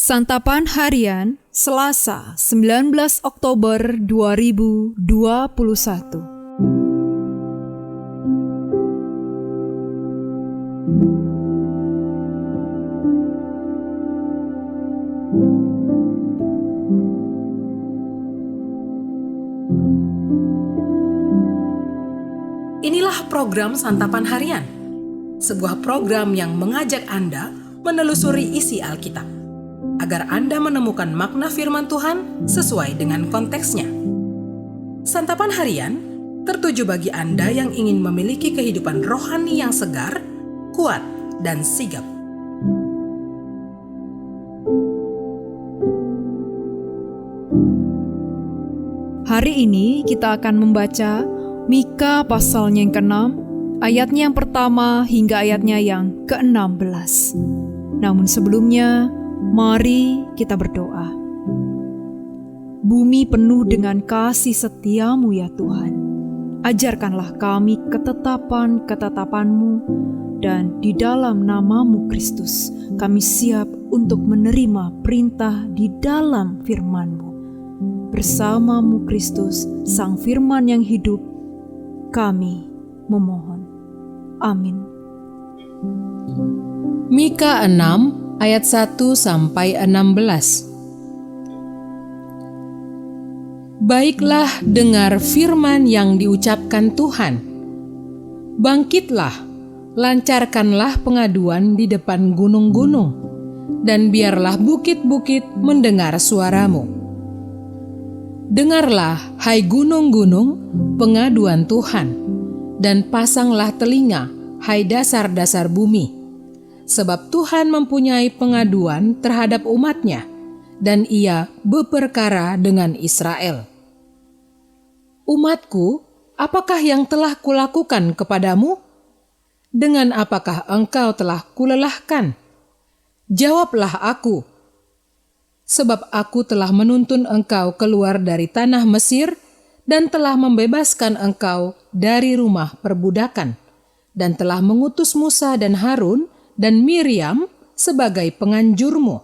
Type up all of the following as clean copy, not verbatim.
Santapan Harian Selasa 19 Oktober 2021. Inilah program Santapan Harian, sebuah program yang mengajak Anda menelusuri isi Alkitab, agar Anda menemukan makna firman Tuhan sesuai dengan konteksnya. Santapan Harian tertuju bagi Anda yang ingin memiliki kehidupan rohani yang segar, kuat, dan sigap. Hari ini kita akan membaca Mika pasalnya yang ke-6, ayatnya yang pertama hingga ayatnya yang ke-16. Namun sebelumnya, mari kita berdoa. Bumi penuh dengan kasih setiamu ya Tuhan. Ajarkanlah kami ketetapan-ketetapan-Mu, dan di dalam nama-Mu Kristus, kami siap untuk menerima perintah di dalam firman-Mu. Bersama-Mu Kristus, Sang Firman yang hidup, kami memohon. Amin. Mika 6 ayat 1-16. Baiklah, dengar firman yang diucapkan Tuhan. Bangkitlah, lancarkanlah pengaduan di depan gunung-gunung, dan biarlah bukit-bukit mendengar suaramu. Dengarlah, hai gunung-gunung, pengaduan Tuhan, dan pasanglah telinga, hai dasar-dasar bumi. Sebab Tuhan mempunyai pengaduan terhadap umat-Nya, dan Ia berperkara dengan Israel. Umatku, apakah yang telah kulakukan kepadamu? Dengan apakah engkau telah kulelahkan? Jawablah aku. Sebab aku telah menuntun engkau keluar dari tanah Mesir, dan telah membebaskan engkau dari rumah perbudakan, dan telah mengutus Musa dan Harun dan Miriam sebagai penganjurmu.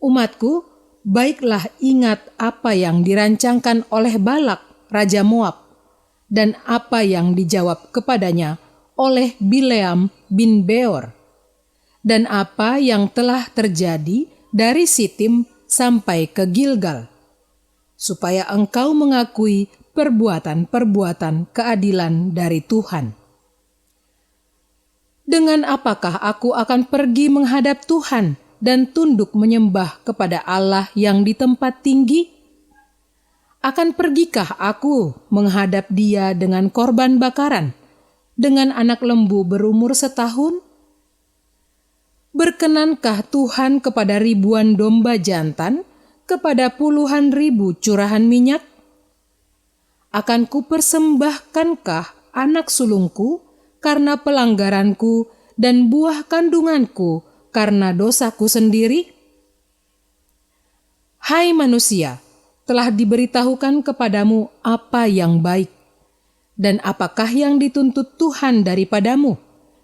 Umatku, baiklah ingat apa yang dirancangkan oleh Balak, Raja Moab, dan apa yang dijawab kepadanya oleh Bileam bin Beor, dan apa yang telah terjadi dari Sitim sampai ke Gilgal, supaya engkau mengakui perbuatan-perbuatan keadilan dari Tuhan. Dengan apakah aku akan pergi menghadap Tuhan dan tunduk menyembah kepada Allah yang di tempat tinggi? Akan pergikah aku menghadap Dia dengan korban bakaran, dengan anak lembu berumur setahun? Berkenankah Tuhan kepada ribuan domba jantan, kepada puluhan ribu curahan minyak? Akan kupersembahkankah anak sulungku karena pelanggaranku, dan buah kandunganku karena dosaku sendiri? Hai manusia, telah diberitahukan kepadamu apa yang baik, dan apakah yang dituntut Tuhan daripadamu,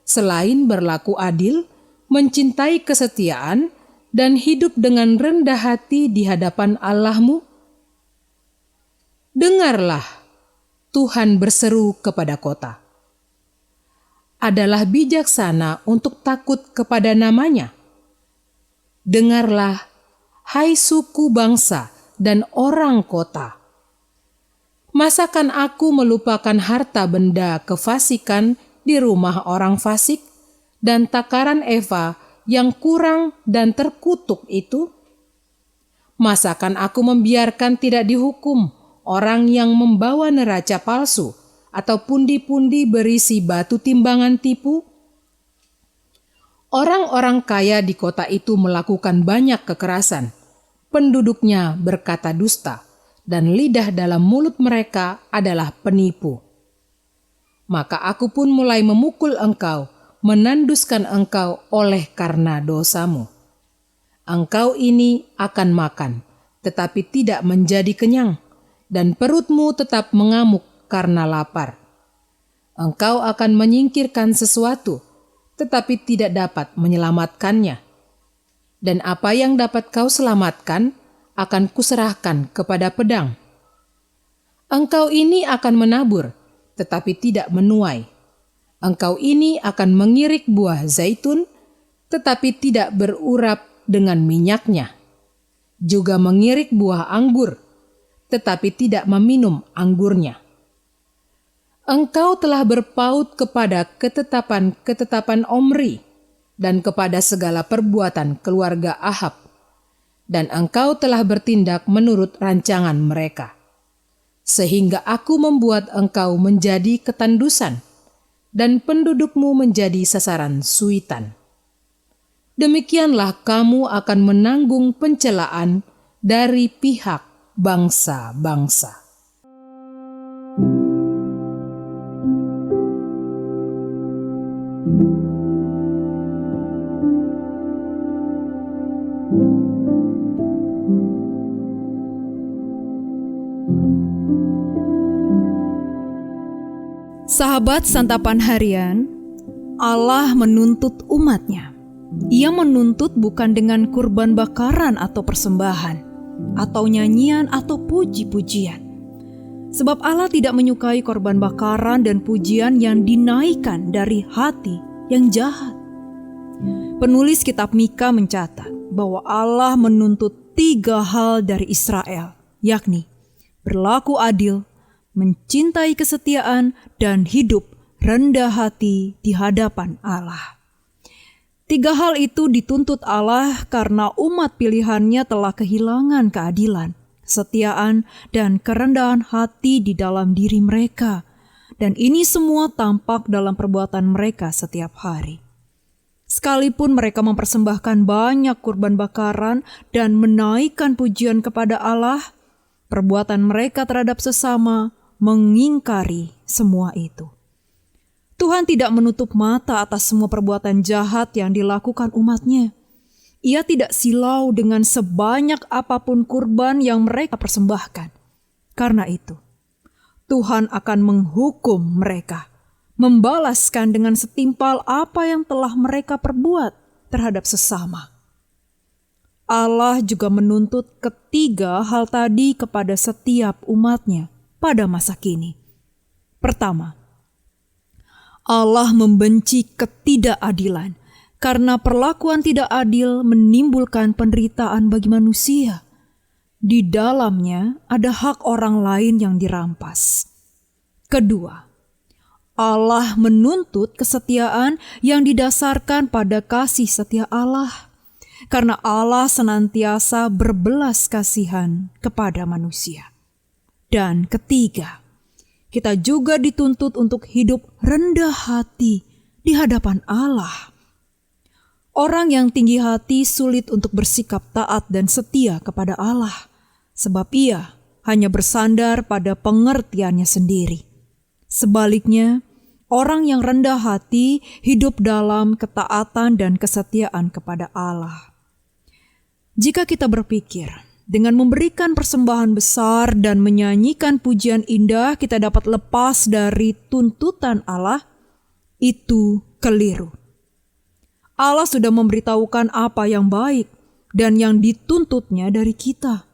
selain berlaku adil, mencintai kesetiaan, dan hidup dengan rendah hati di hadapan Allahmu? Dengarlah, Tuhan berseru kepada kota. Adalah bijaksana untuk takut kepada namanya. Dengarlah, hai suku bangsa dan orang kota. Masakan aku melupakan harta benda kefasikan di rumah orang fasik, dan takaran Eva yang kurang dan terkutuk itu? Masakan aku membiarkan tidak dihukum orang yang membawa neraca palsu atau pundi-pundi berisi batu timbangan tipu? Orang-orang kaya di kota itu melakukan banyak kekerasan. Penduduknya berkata dusta, dan lidah dalam mulut mereka adalah penipu. Maka aku pun mulai memukul engkau, menanduskan engkau oleh karena dosamu. Engkau ini akan makan, tetapi tidak menjadi kenyang, dan perutmu tetap mengamuk karena lapar. Engkau akan menyingkirkan sesuatu, tetapi tidak dapat menyelamatkannya. dan apa yang dapat kau selamatkan akan kuserahkan kepada pedang. Engkau ini akan menabur, tetapi tidak menuai. Engkau ini akan mengirik buah zaitun, tetapi tidak berurap dengan minyaknya. Juga mengirik buah anggur, tetapi tidak meminum anggurnya. Engkau telah berpaut kepada ketetapan Omri dan kepada segala perbuatan keluarga Ahab, dan engkau telah bertindak menurut rancangan mereka, sehingga aku membuat engkau menjadi ketandusan dan pendudukmu menjadi sasaran suitan. Demikianlah kamu akan menanggung pencelaan dari pihak bangsa-bangsa. Sahabat Santapan Harian, Allah menuntut umatnya. Ia menuntut bukan dengan kurban bakaran atau persembahan, atau nyanyian atau puji-pujian. Sebab Allah tidak menyukai korban bakaran dan pujian yang dinaikkan dari hati yang jahat. Penulis kitab Mika mencatat bahwa Allah menuntut 3 hal dari Israel, yakni berlaku adil, mencintai kesetiaan, dan hidup rendah hati di hadapan Allah. 3 hal itu dituntut Allah karena umat pilihannya telah kehilangan keadilan, kesetiaan, dan kerendahan hati di dalam diri mereka. Dan ini semua tampak dalam perbuatan mereka setiap hari. Sekalipun mereka mempersembahkan banyak kurban bakaran dan menaikkan pujian kepada Allah, perbuatan mereka terhadap sesama mengingkari semua itu. Tuhan tidak menutup mata atas semua perbuatan jahat yang dilakukan umatnya. Ia tidak silau dengan sebanyak apapun kurban yang mereka persembahkan. Karena itu, Tuhan akan menghukum mereka, membalaskan dengan setimpal apa yang telah mereka perbuat terhadap sesama. Allah juga menuntut 3 hal tadi kepada setiap umatnya pada masa kini. Pertama, Allah membenci ketidakadilan karena perlakuan tidak adil menimbulkan penderitaan bagi manusia. Di dalamnya ada hak orang lain yang dirampas. Kedua, Allah menuntut kesetiaan yang didasarkan pada kasih setia Allah, karena Allah senantiasa berbelas kasihan kepada manusia. Dan ketiga, kita juga dituntut untuk hidup rendah hati di hadapan Allah. Orang yang tinggi hati sulit untuk bersikap taat dan setia kepada Allah, sebab ia hanya bersandar pada pengertiannya sendiri. Sebaliknya, orang yang rendah hati hidup dalam ketaatan dan kesetiaan kepada Allah. Jika kita berpikir, dengan memberikan persembahan besar dan menyanyikan pujian indah kita dapat lepas dari tuntutan Allah, itu keliru. Allah sudah memberitahukan apa yang baik dan yang dituntutnya dari kita.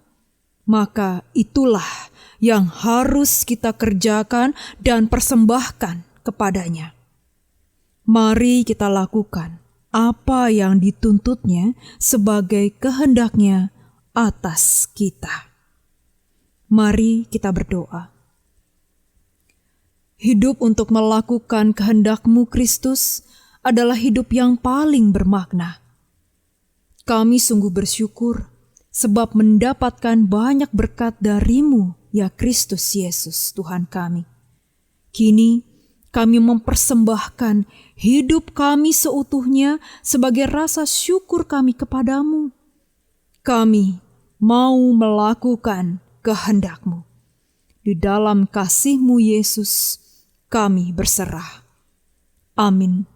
Maka itulah yang harus kita kerjakan dan persembahkan kepadanya. Mari kita lakukan apa yang dituntutnya sebagai kehendaknya atas kita. Mari kita berdoa. Hidup untuk melakukan kehendak-Mu Kristus adalah hidup yang paling bermakna. Kami sungguh bersyukur sebab mendapatkan banyak berkat dari-Mu, ya Kristus Yesus Tuhan kami. Kini kami mempersembahkan hidup kami seutuhnya sebagai rasa syukur kami kepadamu. Kami mau melakukan kehendak-Mu. Di dalam kasih-Mu Yesus, kami berserah. Amin.